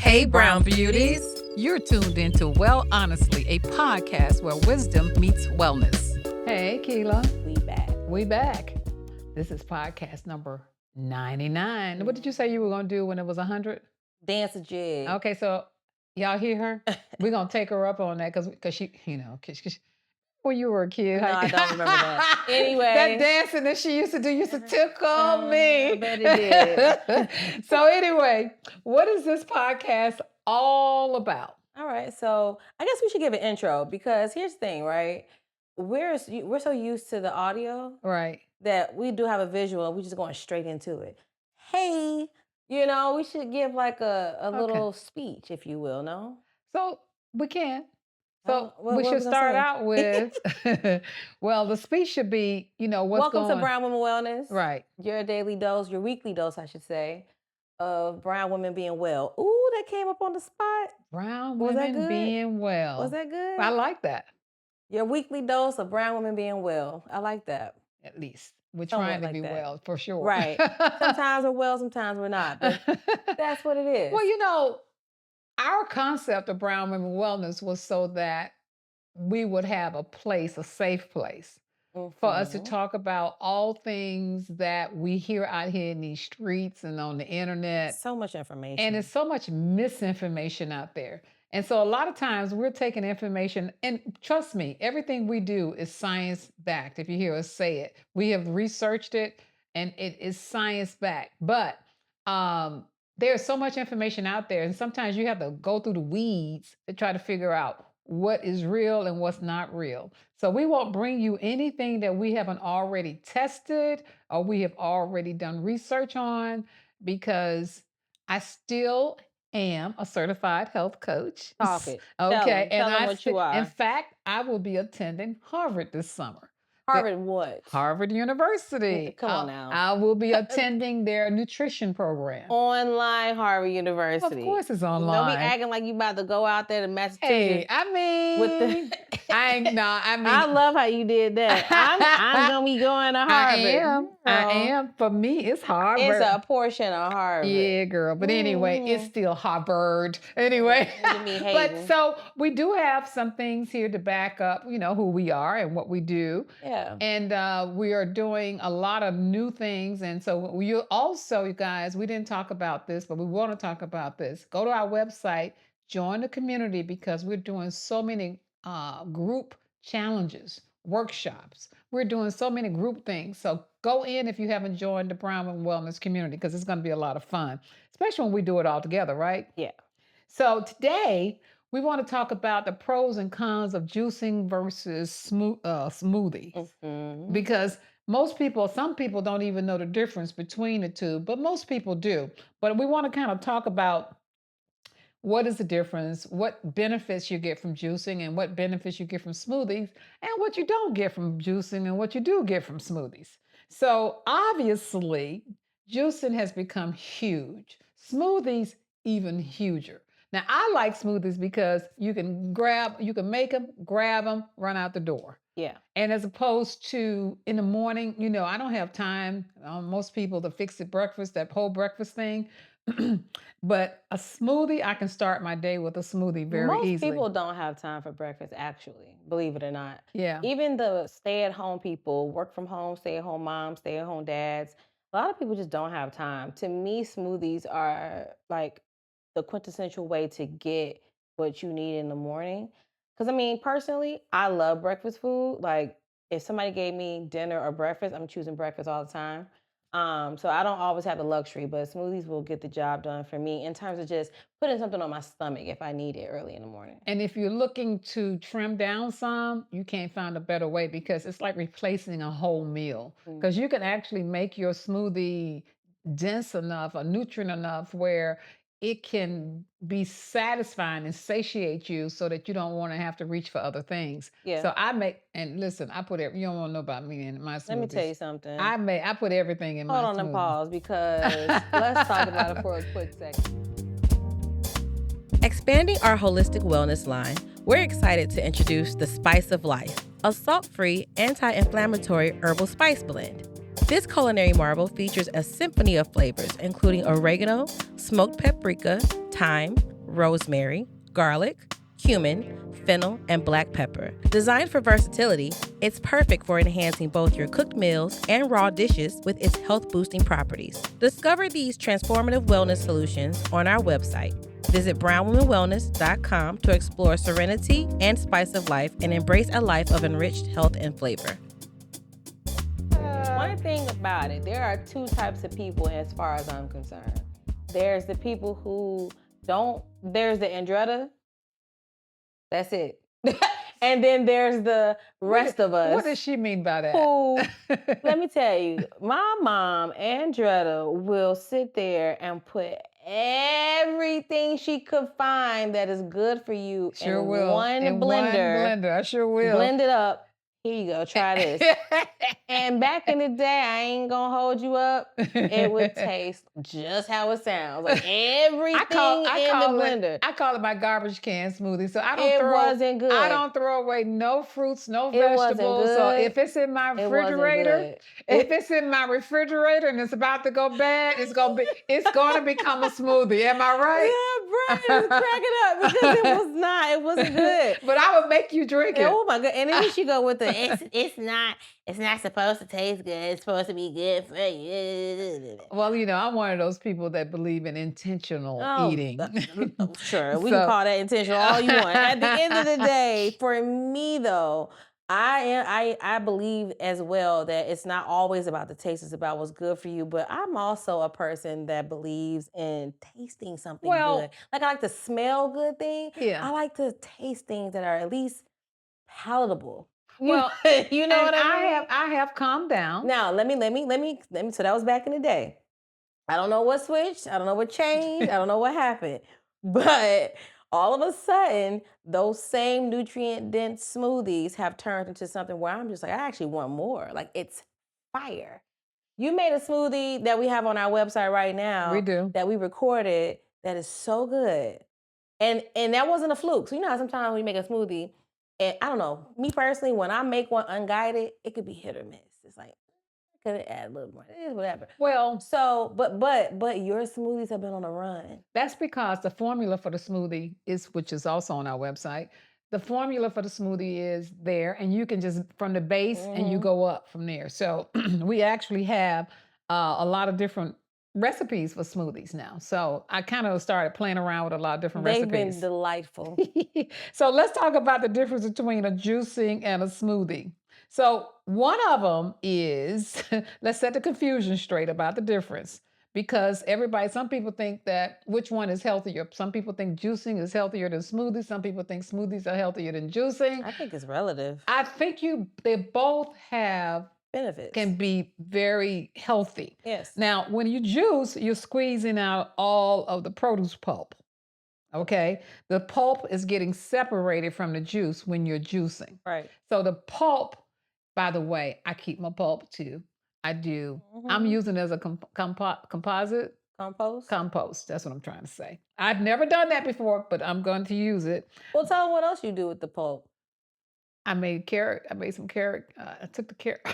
Hey, Brown Beauties. You're tuned into Well Honestly, a podcast where wisdom meets wellness. Hey, Keela. We back. This is podcast number 99. What did you say you were going to do when it was 100? Dance a jig. Okay, so y'all hear her? We're going to take her up on that because she, when you were a kid. No, I don't remember that. Anyway. That dancing that she used to do used to tickle me. I bet it did. So anyway, what is this podcast all about? All right, so I guess we should give an intro because here's the thing, right? We're so used to the audio, right, that we do have a visual. We're just going straight into it. Hey, we should give like a little speech, if you will, no? So we can. So what we should was I start saying? out with, well, the speech should be, what's Welcome going to Brown Women Wellness. Right. Your daily dose, your weekly dose, I should say, of brown women being well. Ooh, that came up on the spot. Brown Was that women good? being well. Was that good? I like that. Your weekly dose of brown women being well. I like that. At least. We're Somewhat trying to like be that. well, for sure. Right. Sometimes we're well, sometimes we're not. But that's what it is. Well, our concept of brown women wellness was so that we would have a place, a safe place, for us to talk about all things that we hear out here in these streets and on the internet. So much information. And there's so much misinformation out there. And so a lot of times we're taking information, and trust me, everything we do is science-backed. If you hear us say it, we have researched it and it is science-backed. But there's so much information out there, and sometimes you have to go through the weeds to try to figure out what is real and what's not real. So we won't bring you anything that we haven't already tested or we have already done research on, because I still am a certified health coach. Talk it. Okay. Tell them what you are. In fact, I will be attending Harvard this summer. Harvard what? Harvard University. Come on now. I will be attending their nutrition program. Online Harvard University. Of course it's online. Don't be acting like you about to go out there to Massachusetts. Hey, I mean, I love how you did that. I'm going to be going to Harvard. I am. For me, it's Harvard. It's a portion of Harvard. Yeah, girl. But anyway, it's still Harvard. Anyway. But so we do have some things here to back up, who we are and what we do. Yeah. And we are doing a lot of new things. And so you also, you guys, we didn't talk about this, but we want to talk about this. Go to our website, join the community, because we're doing so many group challenges, workshops. We're doing so many group things. So go in if you haven't joined the Brown Women Wellness community, because it's going to be a lot of fun, especially when we do it all together, right? Yeah. So today we want to talk about the pros and cons of juicing versus smoothies. Because some people don't even know the difference between the two, but most people do. But we want to kind of talk about what is the difference, what benefits you get from juicing and what benefits you get from smoothies, and what you don't get from juicing and what you do get from smoothies. So obviously, juicing has become huge. Smoothies, even huger. Now, I like smoothies because you can make them, grab them, run out the door. Yeah. And as opposed to in the morning, I don't have time, most people, to fix the breakfast, that whole breakfast thing. But a smoothie, I can start my day with a smoothie very easily. Most people don't have time for breakfast, actually, believe it or not. Yeah. Even the stay-at-home people, work from home, stay-at-home moms, stay-at-home dads, a lot of people just don't have time. To me, smoothies are like the quintessential way to get what you need in the morning. Because, personally, I love breakfast food. Like, if somebody gave me dinner or breakfast, I'm choosing breakfast all the time. So I don't always have the luxury, but smoothies will get the job done for me in terms of just putting something on my stomach if I need it early in the morning. And if you're looking to trim down some, you can't find a better way, because it's like replacing a whole meal. Because you can actually make your smoothie dense enough or nutrient enough where it can be satisfying and satiate you so that you don't want to have to reach for other things. Yeah. So I put it, you don't want to know about me and my smoothies. Let me tell you something. I put everything in my smoothies. Hold on and pause, because let's talk about it for a quick second. Expanding our holistic wellness line, we're excited to introduce the Spice of Life, a salt-free, anti-inflammatory herbal spice blend. This culinary marvel features a symphony of flavors, including oregano, smoked paprika, thyme, rosemary, garlic, cumin, fennel, and black pepper. Designed for versatility, it's perfect for enhancing both your cooked meals and raw dishes with its health-boosting properties. Discover these transformative wellness solutions on our website. Visit brownwomanwellness.com to explore serenity and spice of life and embrace a life of enriched health and flavor. One thing about it, there are two types of people as far as I'm concerned. There's the people who there's the Andretta. That's it. And then there's the rest of us. What does she mean by that? Who, let me tell you, my mom, Andretta, will sit there and put everything she could find that is good for you in one blender. I sure will. Blend it up. Here you go, try this. And back in the day, I ain't gonna hold you up. It would taste just how it sounds. Like everything in the blender. I call it my garbage can smoothie. So it wasn't good. I don't throw away no fruits, no vegetables. So if it's in my refrigerator, if it's in my refrigerator and it's about to go bad, it's gonna become a smoothie. Am I right? Yeah, Brian is cracking up because it wasn't good. But I would make you drink it. Oh my God. And then she go with the it's not supposed to taste good. It's supposed to be good for you. Well, I'm one of those people that believe in intentional eating. Sure, we can call that intentional all you want. At the end of the day, for me though, I believe as well that it's not always about the taste, it's about what's good for you. But I'm also a person that believes in tasting something good. Like I like to smell good things. Yeah. I like to taste things that are at least palatable. Well, you know what I mean? I have calmed down. Now let me. So that was back in the day. I don't know what switched. I don't know what changed. I don't know what happened. But all of a sudden, those same nutrient-dense smoothies have turned into something where I'm just like, I actually want more. Like it's fire. You made a smoothie that we have on our website right now. We do. That we recorded that is so good. And that wasn't a fluke. So you know how sometimes when you make a smoothie, and I don't know, me personally, when I make one unguided, it could be hit or miss. It's like, I could add a little more, whatever. Well, so, but your smoothies have been on a run. That's because the formula for the smoothie which is also on our website. The formula for the smoothie is there, and you can just from the base and you go up from there. So we actually have a lot of different recipes for smoothies now. So I kind of started playing around with a lot of different recipes. They've been delightful. So let's talk about the difference between a juicing and a smoothie. So one of them is, let's set the confusion straight about the difference. Because some people think that which one is healthier. Some people think juicing is healthier than smoothies. Some people think smoothies are healthier than juicing. I think it's relative. I think they both have benefits, can be very healthy. Yes. Now, when you juice, you're squeezing out all of the produce pulp. Okay. The pulp is getting separated from the juice when you're juicing. Right. So the pulp, by the way, I keep my pulp too. I do. I'm using it as a composite. Compost. That's what I'm trying to say. I've never done that before, but I'm going to use it. Well, tell them what else you do with the pulp. I made carrot. I made some carrot. I took the carrot.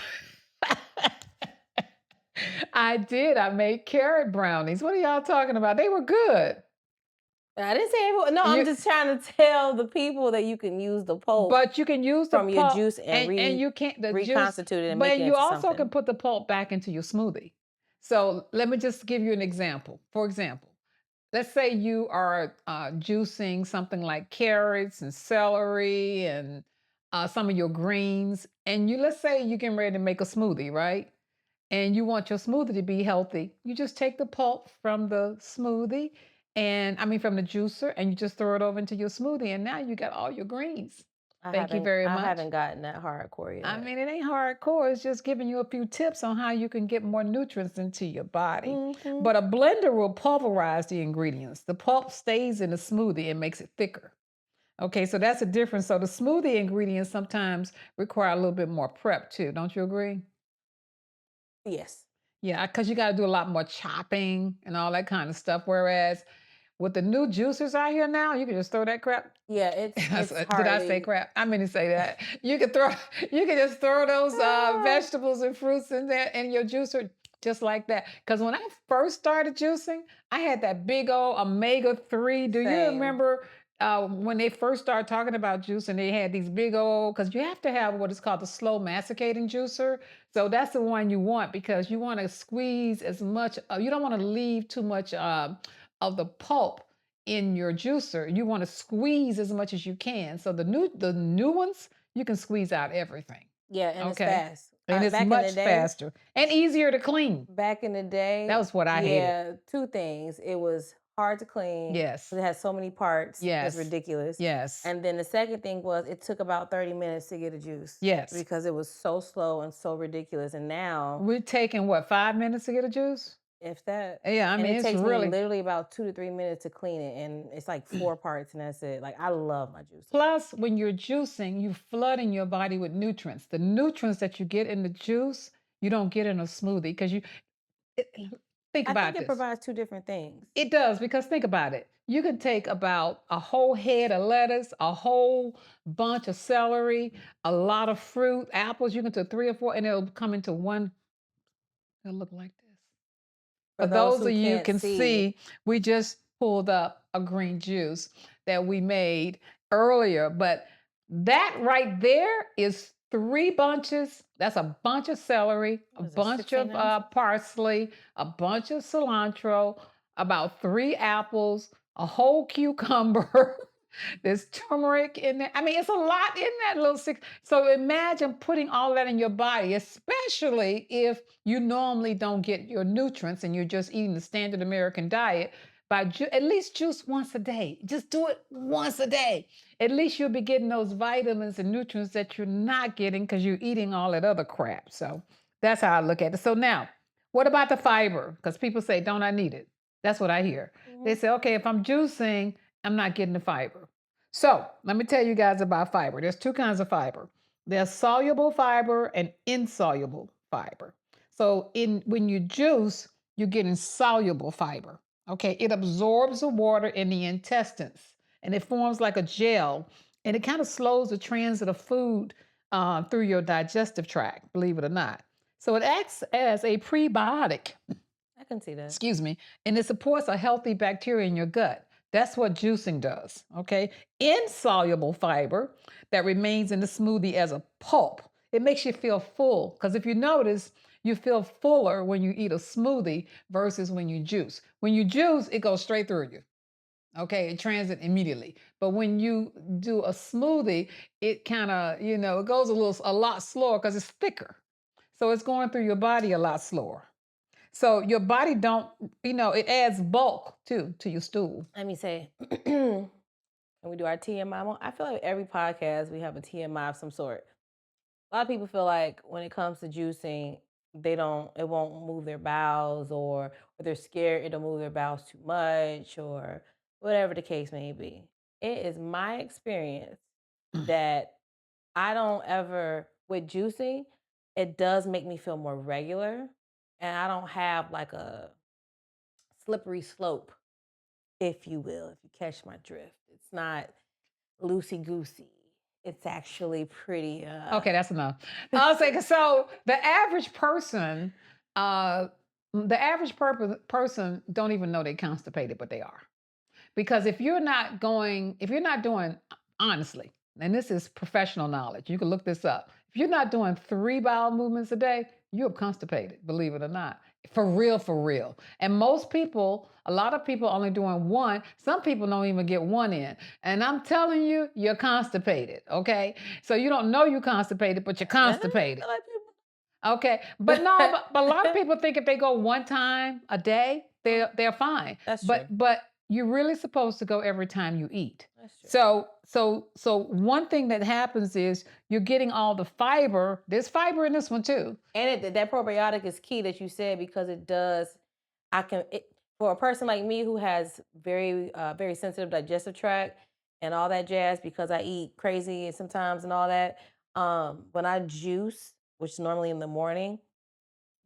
I did. I made carrot brownies. What are y'all talking about? They were good. I didn't say everyone. No, I'm just trying to tell the people that you can use the pulp. But you can use the from pulp, your juice and you can't reconstitute it and but make it you into also something. can put the pulp back into your smoothie. So let me just give you an example. For example, let's say you are juicing something like carrots and celery and some of your greens, and let's say you're getting ready to make a smoothie, right? And you want your smoothie to be healthy. You just take the pulp from the smoothie, from the juicer, and you just throw it over into your smoothie, and now you got all your greens. Thank you very much. I haven't gotten that hardcore yet. I mean, it ain't hardcore. It's just giving you a few tips on how you can get more nutrients into your body. But a blender will pulverize the ingredients. The pulp stays in the smoothie and makes it thicker. Okay, so that's a difference. So the smoothie ingredients sometimes require a little bit more prep too. Don't you agree? Yes. Yeah, because you got to do a lot more chopping and all that kind of stuff. Whereas with the new juicers out here now, you can just throw that crap. Yeah, it's Did I say crap? I mean to say that. You can just throw those vegetables and fruits in there in your juicer. Just like that. Because when I first started juicing, I had that big old omega-3. Do you Same. remember when they first started talking about juicing, they had these big old, because you have to have what is called the slow masticating juicer. So that's the one you want because you want to squeeze as much, you don't want to leave too much of the pulp in your juicer. You want to squeeze as much as you can. So the new ones, you can squeeze out everything. Yeah, and it's Okay. fast. And it's Back in much the day, faster and easier to clean. back in the That day, was what I hated. yeah, two things. It was hard to clean Yes. because it had so many parts. It's Yes. ridiculous. Yes. And then the second thing was it took about 30 minutes to get a juice Yes. because it was so slow and so ridiculous. And now, We're taking what, 5 minutes to get a juice? if that, Yeah, I and mean, it it's takes me really. literally about 2 to 3 minutes to clean it. And it's like four parts and that's it. Like, I love my juices. Plus, when you're juicing, you flooding your body with nutrients. The nutrients that you get in the juice, you don't get in a smoothie because think I think about it this. provides two different things. It does, because think about it. You can take about a whole head of lettuce, a whole bunch of celery, a lot of fruit, apples. You can do 3 or 4, and it'll come into one. It'll look like this. For For those those who of you can't can see, see, we just pulled up a green juice that we made earlier, but that right there is 3 bunches. That's a bunch of celery, a what is it, bunch 16 of ounces? parsley, a bunch of cilantro, about 3 apples, a whole cucumber. There's turmeric in there. I mean, it's a lot in that little six. So imagine putting all that in your body, especially if you normally don't get your nutrients and you're just eating the standard American diet. At least juice once a day. Just do it once a day. At least you'll be getting those vitamins and nutrients that you're not getting because you're eating all that other crap. So that's how I look at it. So now, what about the fiber? Because people say, don't I need it? That's what I hear. They Mhm. say, okay, if I'm juicing, I'm not getting the fiber. So let me tell you guys about fiber. There's two kinds of fiber. There's soluble fiber and insoluble fiber. So when you juice, you're getting soluble fiber. Okay, it absorbs the water in the intestines and it forms like a gel, and it kind of slows the transit of food through your digestive tract, believe it or not. So it acts as a prebiotic, I can see that. excuse me, and it supports a healthy bacteria in your gut. That's what juicing does. Okay. Insoluble fiber that remains in the smoothie as a pulp. It makes you feel full. Because if you notice, you feel fuller when you eat a smoothie versus when you juice. When you juice, it goes straight through you. Okay, it transit immediately. But when you do a smoothie, it kind of, it goes a lot slower because it's thicker. So it's going through your body a lot slower. So your body don't, it adds bulk too to your stool. Let me say, when we do our TMI, I feel like every podcast we have a TMI of some sort. A lot of people feel like when it comes to juicing, it won't move their bowels, or they're scared it'll move their bowels too much, or whatever the case may be. It is my experience that I don't ever, with juicing, it does make me feel more regular, and I don't have like a slippery slope, if you will, if you catch my drift. It's not loosey goosey. It's actually pretty Okay, that's enough. I'll say so. Uh, the average person don't even know they're constipated, but they are. Because if you're not doing, honestly, and this is professional knowledge, you can look this up. If you're not doing 3 bowel movements a day, you're constipated, believe it or not. For real, for real. And a lot of people only doing one. Some people don't even get one in. And I'm telling you, you're constipated, okay? So you don't know you're constipated, but you're I constipated. feel like people. Okay, but no, but a lot of people think if they go one time a day, they're fine. That's true. But you're really supposed to go every time you eat. That's true. So one thing that happens is you're getting all the fiber. There's fiber in this one too. And that probiotic is key that you said, because it does. For a person like me who has very sensitive digestive tract and all that jazz, because I eat crazy and sometimes and all that. When I juice, which is normally in the morning,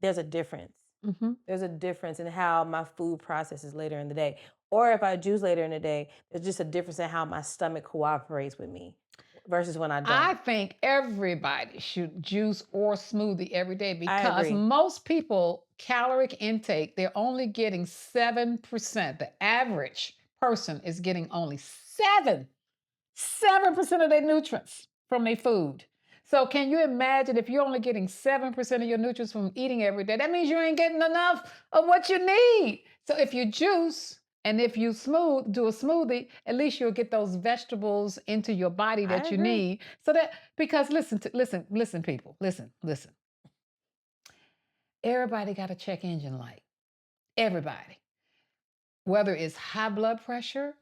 there's a difference. Hmm. There's a difference in how my food processes later in the day. Or if I juice later in the day, there's just a difference in how my stomach cooperates with me. versus when I I don't. think everybody should juice or smoothie every day I because agree. most people caloric intake, they're only getting 7%. The average person is getting only 7% of their nutrients from their food. So can you imagine if you're only getting 7% of your nutrients from eating every day? That means you ain't getting enough of what you need. So if you juice and if you do a smoothie, at least you'll get those vegetables into your body I that you agree. need. So that because listen, people, listen. Everybody got a check engine light. Everybody. Whether it's high blood pressure,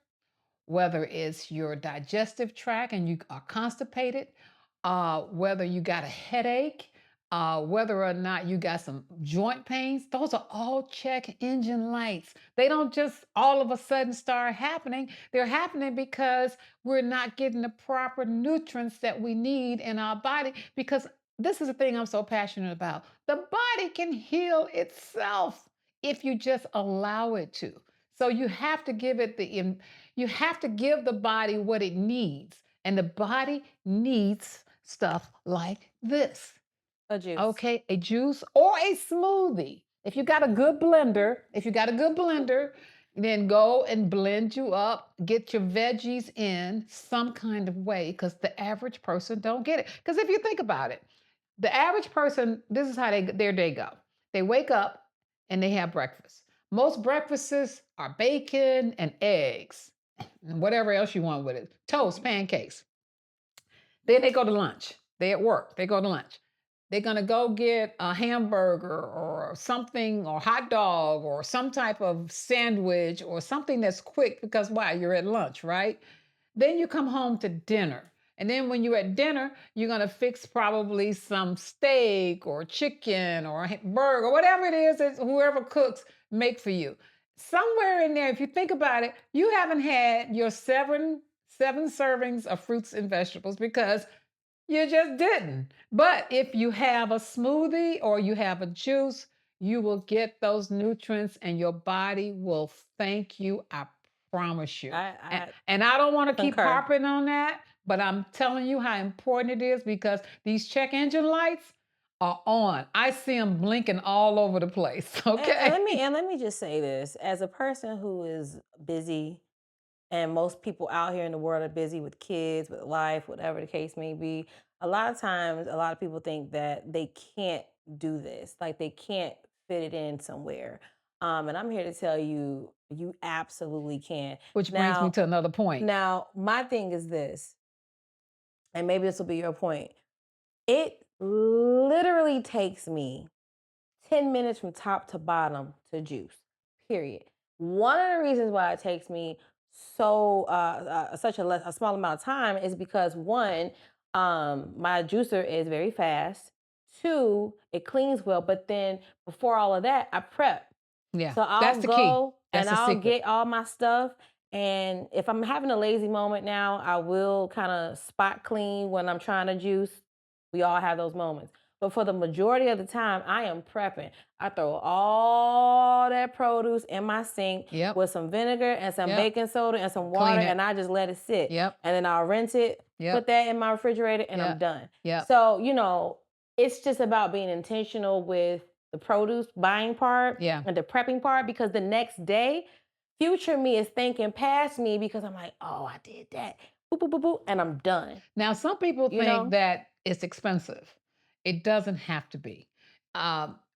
whether it's your digestive tract and you are constipated, whether you got a headache, whether or not you got some joint pains, those are all check engine lights. They don't just all of a sudden start happening. They're happening because we're not getting the proper nutrients that we need in our body. Because this is the thing I'm so passionate about. The body can heal itself if you just allow it to. So you have to give it you have to give the body what it needs. And the body needs stuff like this. A juice. Okay, a juice or a smoothie. If you got a good blender, then go and blend you up, get your veggies in some kind of way because the average person don't get it. Because if you think about it, the average person, this is how their day go. They wake up and they have breakfast. Most breakfasts are bacon and eggs, and whatever else you want with it. Toast, pancakes. Then they go to lunch. They at work. They go to lunch. They're gonna go get a hamburger or something, or hot dog, or some type of sandwich, or something that's quick because why? You're at lunch, right? Then you come home to dinner. And then when you're at dinner, you're going to fix probably some steak or chicken or a burger, whatever it is that whoever cooks make for you. Somewhere in there, if you think about it, you haven't had your seven servings of fruits and vegetables because you just didn't. But if you have a smoothie or you have a juice, you will get those nutrients and your body will thank you. I promise you. And, I and I don't want to keep concur. harping on that, but I'm telling you how important it is because these check engine lights are on. I see them blinking all over the place. And let me Okay. and let me just say this: as a person who is busy, and most people out here in the world are busy with kids, with life, whatever the case may be. A lot of times, a lot of people think that they can't do this, like they can't fit it in somewhere. And I'm here to tell you, you absolutely can. Which brings me Now, to another point. now, my thing is this, and maybe this will be your point. It literally takes me 10 minutes from top to bottom to juice, period. One of the reasons why it takes me such a small amount of time is because one, my juicer is very fast. Two, it cleans well, but then before all of that, I prep. Yeah, So that's I'll the key. go That's and the I'll secret. get all my stuff. And if I'm having a lazy moment now, I will kind of spot clean when I'm trying to juice. We all have those moments. But for the majority of the time, I am prepping. I throw all that produce in my sink Yep. with some vinegar and some Yep. baking soda and some water, Clean and it. I just let it sit. Yep. And then I'll rinse it, put Yep. that in my refrigerator, and I'm Yep. done. Yep. So, it's just about being intentional with the produce buying part Yeah. and the prepping part because the next day, future me is thinking past me because I'm like, oh, I did that. Boop, boop, boop, boop, and I'm done. Now, some people You think know? that it's expensive. It doesn't have to be.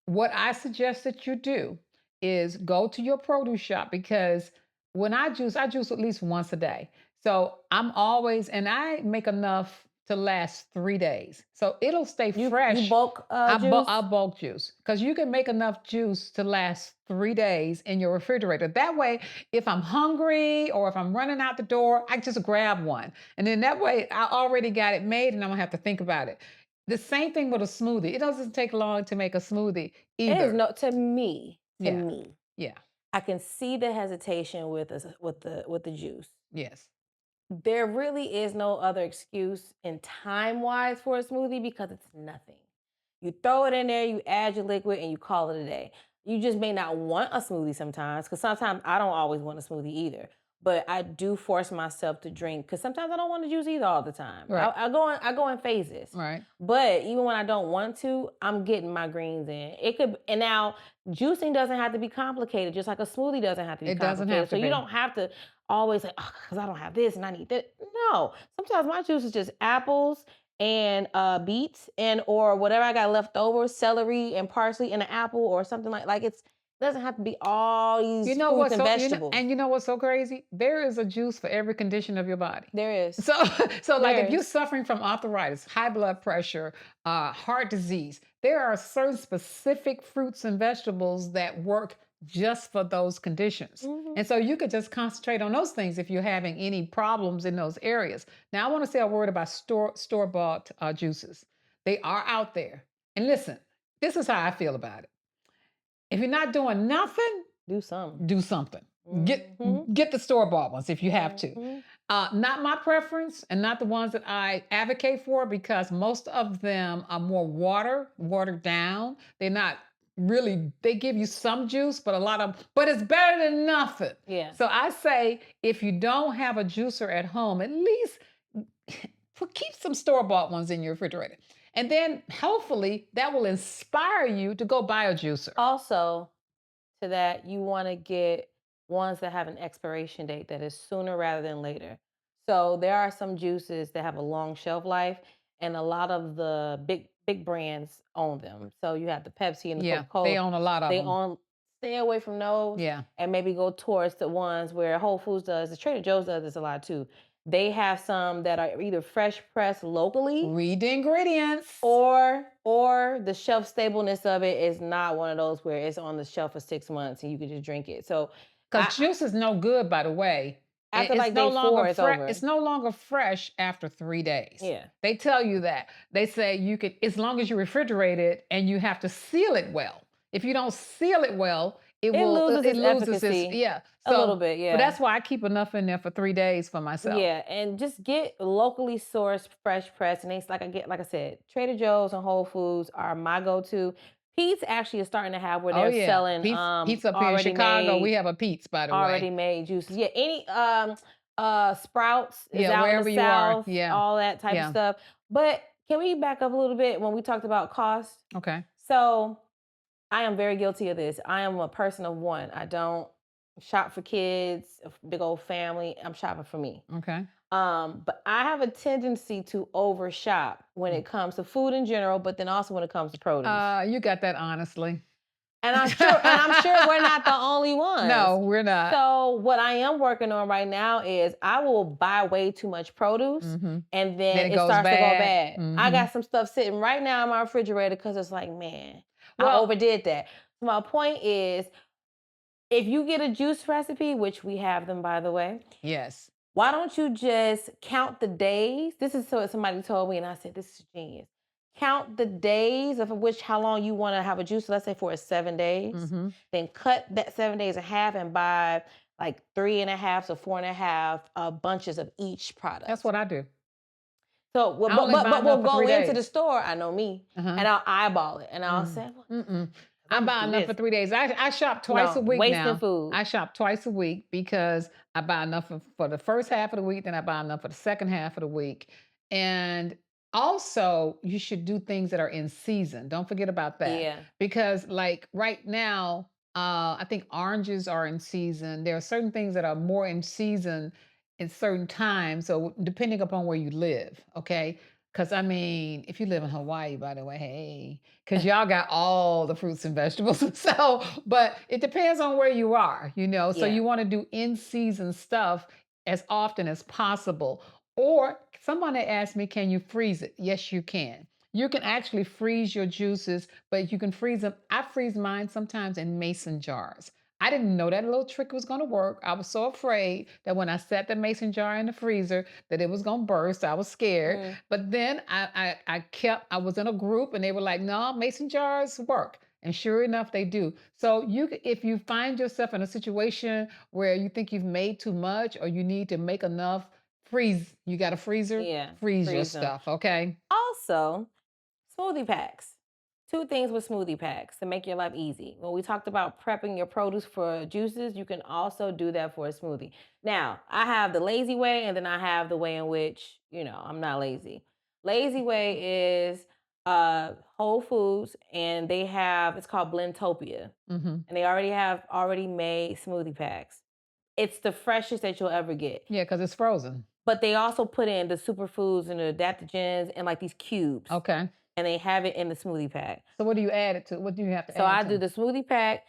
What I suggest that you do is go to your produce shop because when I juice at least once a day. So and I make enough to last 3 days. So it'll stay You fresh. bulk I juice? bulk juice because you can make enough juice to last 3 days in your refrigerator. That way, if I'm hungry or if I'm running out the door, I just grab one. And then that way, I already got it made and I don't have to think about it. The same thing with a smoothie. It doesn't take long to make a smoothie It is either. no to Yeah. me. Yeah. I can see the hesitation with the juice. Yes. There really is no other excuse in time wise for a smoothie because it's nothing. You throw it in there, you add your liquid, and you call it a day. You just may not want a smoothie sometimes because sometimes I don't always want a smoothie either. but I do force myself to drink because sometimes I don't want to juice either all the time. Right. I go in phases. Right. But even when I don't want to, I'm getting my greens in. It could, and now juicing doesn't have to be complicated, just like a smoothie doesn't have to be It doesn't have complicated. So to you be. don't have to always say, oh, because I don't have this and I need that. No, sometimes my juice is just apples and beets and or whatever I got left over, celery and parsley and an apple or something like it's doesn't have to be all You these know fruits what's and so vegetables. you know what's so crazy? There is a juice for every condition of your body. There is. So so like There if you're is. suffering from arthritis, high blood pressure, heart disease, there are certain specific fruits and vegetables that work just for those conditions. Mhm. And so you could just concentrate on those things if you're having any problems in those areas. Now I want to say a word about store bought juices. They are out there. And listen, this is how I feel about it. If you're not doing nothing, Do some. do something. Get Mhm. get the store bought ones if you have to. Mhm. Not my preference, and not the ones that I advocate for because most of them are more watered down. They're not really. They give you some juice, but a lot of. But it's better than nothing. Yeah. So I say, if you don't have a juicer at home, at least keep some store bought ones in your refrigerator, and then hopefully that will inspire you to go buy a juicer. Also, to that, you want to get ones that have an expiration date that is sooner rather than later. So there are some juices that have a long shelf life, and a lot of the big brands own them. So you have the Pepsi and the Yeah, Coca they Cola. own a lot of They them. own. Stay away from those, Yeah. and maybe go towards the ones where Whole Foods does. The Trader Joe's does this a lot too. They have some that are either fresh pressed locally Read the ingredients. or the shelf stableness of it is not one of those where it's on the shelf for 6 months and you can just drink it. So Because juice is no good, by the way. after like day 4, it's It's over. no longer fresh after 3 days. Yeah. They tell you that. They say you could, as long as you refrigerate it, and you have to seal it well. If you don't seal it well, It loses it its loses its efficacy yeah. a little So, bit, but yeah. that's why I keep enough in there for 3 days for myself. Yeah, and just get locally sourced fresh press. And it's like I said, Trader Joe's and Whole Foods are my go-to. Pete's actually is starting to have where Oh they're yeah, selling Pete's up here in Chicago. We have a Pete's, by the way. already made juices. Yeah, any Sprouts is Yeah, out in the wherever you are. South, Yeah, all that type of yeah. stuff. But can we back up a little bit when we talked about cost? Okay. So I am very guilty of this. I am a person of one. I don't shop for kids, a big old family. I'm shopping for me. Okay. But I have a tendency to overshop when Mm. it comes to food in general, but then also when it comes to produce. You got that honestly. And I'm sure we're not the only ones. No, we're not. So what I am working on right now is I will buy way too much produce Hmm. and Then then it it goes starts to go bad. bad. I Hmm. got some stuff sitting right now in my refrigerator because it's like, man, I Well, overdid that. So my point is if you get a juice recipe, which we have them by the way, yes. why don't you just count the days? This is what somebody told me, and I said, this is genius. Count the days of which how long you want to have a juice. So let's say for 7 days. Hmm. Then cut that 7 days in half and buy like 3.5 to 4.5 bunches of each That's product. what I do. So, I only buy but we'll enough for go three into the days. store. I know me, Uh-huh. and I'll eyeball it, and I'll Mm. say, well, Mm-mm. I I'm gonna buy do enough for this. 3 days. I shop twice a No, week wasting now. food. I shop twice a week because I buy enough for the first half of the week, then I buy enough for the second half of the week. And also, you should do things that are in season. Don't forget about that. Yeah, Because, like right now, I think oranges are in season. There are certain things that are more in season in certain times. So, depending upon where you live, okay? Because, I mean, if you live in Hawaii, by the way, hey, because y'all got all the fruits and vegetables. So, but it depends on where you are, you know. So yeah, you want to do in season stuff as often as possible. Or someone had asked me, can you freeze it? Yes, you can. You can actually freeze your juices, but you can freeze them. I freeze mine sometimes in mason jars. I didn't know that little trick was going to work. I was so afraid that when I set the mason jar in the freezer that it was going to burst. I was scared. mm, But then I was in a group and they were like, no, mason jars work. And sure enough, they do. So if you find yourself in a situation where you think you've made too much or you need to make enough, freeze. You got a freezer? yeah. Freeze your Freeze them. stuff, okay? Also, smoothie packs. two things with smoothie packs to make your life easy. When we talked about prepping your produce for juices, you can also do that for a smoothie. Now, I have the lazy way, and then I have the way in which, I'm not lazy. Lazy way is Whole Foods, and they have, it's called Blendtopia. Mm-hmm. And they already have already made smoothie packs. It's the freshest that you'll ever get. Yeah, because it's frozen. But they also put in the superfoods and the adaptogens and like these cubes. Okay. And they have it in the smoothie pack. So what do you add it to? What do you have to add? So I do the smoothie pack.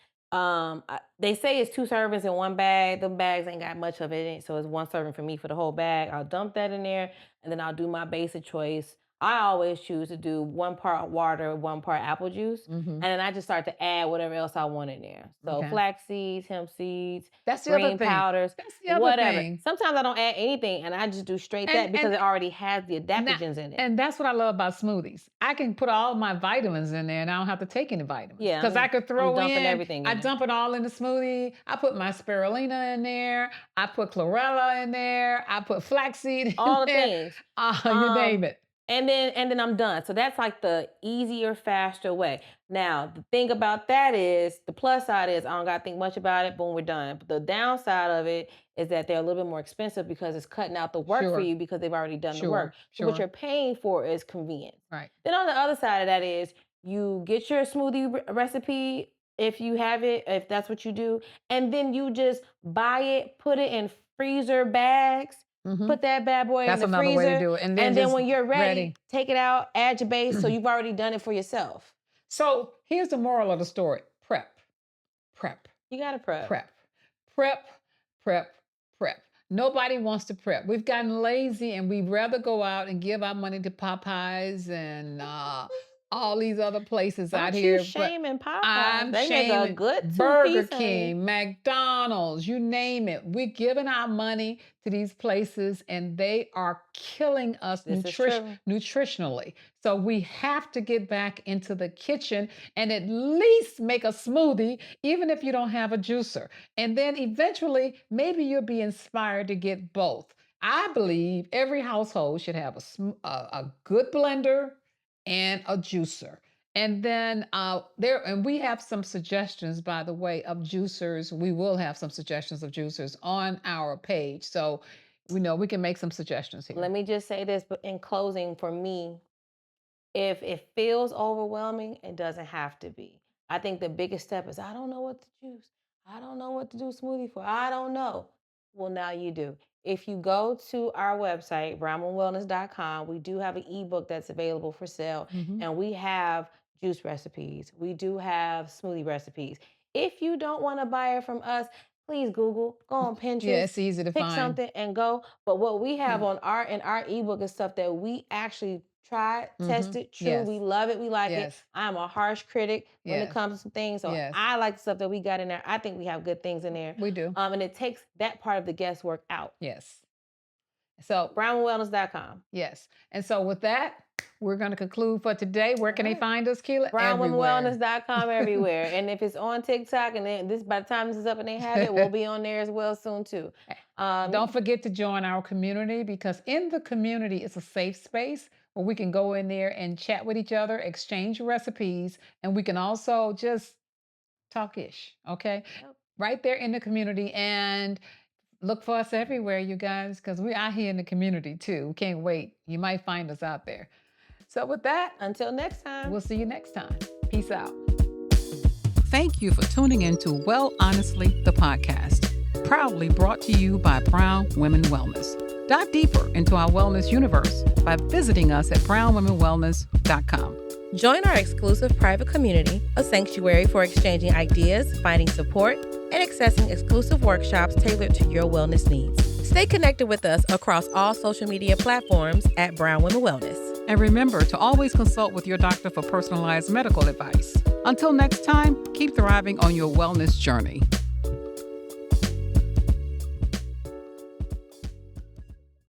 They say it's 2 servings in one bag. Them bags ain't got much of it in it, so it's 1 serving for me for the whole bag. I'll dump that in there, and then I'll do my basic choice. I always choose to do 1 part water, 1 part apple juice, and then I just start to add whatever else I want in there. So flax seeds, hemp seeds, that's the other green thing. powders, That's the other whatever. thing. Sometimes I don't add anything, and I just do straight that because it already has the adaptogens in it. And that's what I love about smoothies. I can put all of my vitamins in there, and I don't have to take any vitamins. Yeah, because I could throw dumping everything in I there. dump it all in the smoothie. I put my spirulina in there. I put chlorella in there. I put flaxseed in all the there. things. You name it. And then I'm done. So that's like the easier, faster way. Now, the thing about that is, the plus side is I don't got to think much about it. Boom, we're done. But the downside of it is that they're a little bit more expensive because it's cutting out the work for you because they've already done the work. So what you're paying for is convenience. Right. Then on the other side of that is you get your smoothie recipe if you have it, if that's what you do, and then you just buy it, put it in freezer bags. Put that bad boy in the freezer. That's another way to do it. And then when you're ready, take it out, add your base, so you've already done it for yourself. So here's the moral of the story. Prep. You got to prep. Prep. Nobody wants to prep. We've gotten lazy, and we'd rather go out and give our money to Popeyes and all these other places out here. Aren't you shaming Popeyes? I'm shaming Burger King, McDonald's, you name it. We're giving our money to these places, and they are killing us nutritionally. So we have to get back into the kitchen and at least make a smoothie, even if you don't have a juicer. And then eventually, maybe you'll be inspired to get both. I believe every household should have a good blender and a juicer. And then we have some suggestions, by the way, of juicers. We will have some suggestions of juicers on our page. So we know we can make some suggestions here. Let me just say this, but in closing, for me, if it feels overwhelming, it doesn't have to be. I think the biggest step is, I don't know what to juice. I don't know what to do smoothie for. I don't know. Well, now you do. If you go to our website, brownwomanwellness.com, we do have an ebook that's available for sale, and we have juice recipes. We do have smoothie recipes. If you don't want to buy it from us, please Google, go on Pinterest. Yeah, it's easy to find. Pick something and go. But what we have in our ebook is stuff that we actually tried, tested, true. Yes. We love it. We like it. I'm a harsh critic when it comes to some things. So I like the stuff that we got in there. I think we have good things in there. We do. And it takes that part of the guesswork out. Yes. So brownwomanwellness.com. Yes. And so with that, we're going to conclude for today. Where can they find us, Keila? brownwomanwellness.com everywhere. And if it's on TikTok, and then by the time this is up and they have it, we'll be on there as well soon too. Don't forget to join our community, because in the community, it's a safe space where we can go in there and chat with each other, exchange recipes, and we can also just talk-ish, okay? Yep. Right there in the community. And look for us everywhere, you guys, because we're out here in the community too. We can't wait. You might find us out there. So with that, until next time, we'll see you next time. Peace out. Thank you for tuning in to Well Honestly, the podcast, proudly brought to you by Brown Women Wellness. Dive deeper into our wellness universe by visiting us at brownwomenwellness.com. Join our exclusive private community, a sanctuary for exchanging ideas, finding support, and accessing exclusive workshops tailored to your wellness needs. Stay connected with us across all social media platforms at Brown Women Wellness. And remember to always consult with your doctor for personalized medical advice. Until next time, keep thriving on your wellness journey.